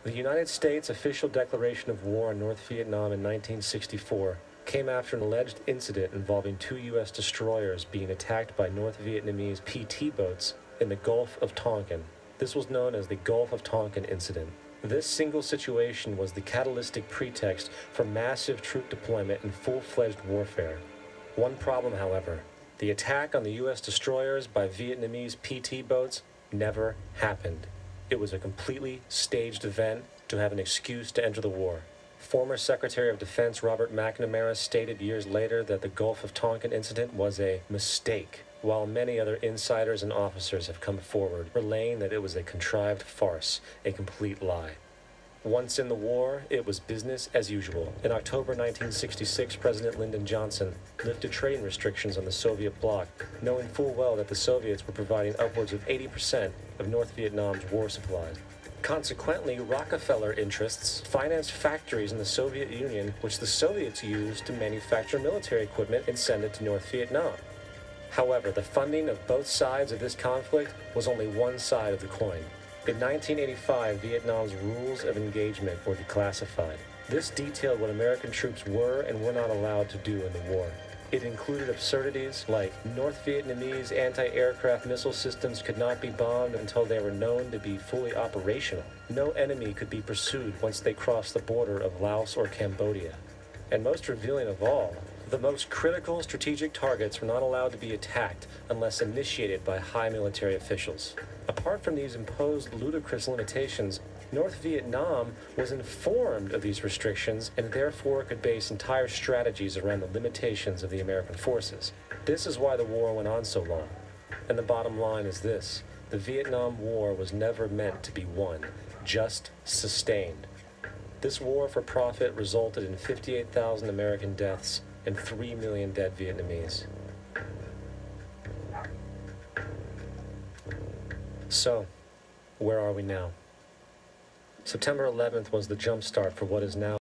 The United States' official declaration of war on North Vietnam in 1964 came after an alleged incident involving two U.S. destroyers being attacked by North Vietnamese PT boats in the Gulf of Tonkin. This was known as the Gulf of Tonkin Incident. This single situation was the catalytic pretext for massive troop deployment and full-fledged warfare. One problem, however, the attack on the U.S. destroyers by Vietnamese PT boats never happened. It was a completely staged event to have an excuse to enter the war. Former Secretary of Defense Robert McNamara stated years later that the Gulf of Tonkin incident was a mistake, while many other insiders and officers have come forward, relaying that it was a contrived farce, a complete lie. Once in the war, it was business as usual. In October 1966, President Lyndon Johnson lifted trade restrictions on the Soviet bloc, knowing full well that the Soviets were providing upwards of 80% of North Vietnam's war supplies. Consequently, Rockefeller interests financed factories in the Soviet Union, which the Soviets used to manufacture military equipment and send it to North Vietnam. However, the funding of both sides of this conflict was only one side of the coin. In 1985, Vietnam's rules of engagement were declassified. This detailed what American troops were and were not allowed to do in the war. It included absurdities like North Vietnamese anti-aircraft missile systems could not be bombed until they were known to be fully operational. No enemy could be pursued once they crossed the border of Laos or Cambodia. And most revealing of all, the most critical strategic targets were not allowed to be attacked unless initiated by high military officials. Apart from these imposed ludicrous limitations, North Vietnam was informed of these restrictions and therefore could base entire strategies around the limitations of the American forces. This is why the war went on so long. And the bottom line is this: the Vietnam War was never meant to be won, just sustained. This war for profit resulted in 58,000 American deaths and 3 million dead Vietnamese. So, where are we now? September 11th was the jumpstart for what is now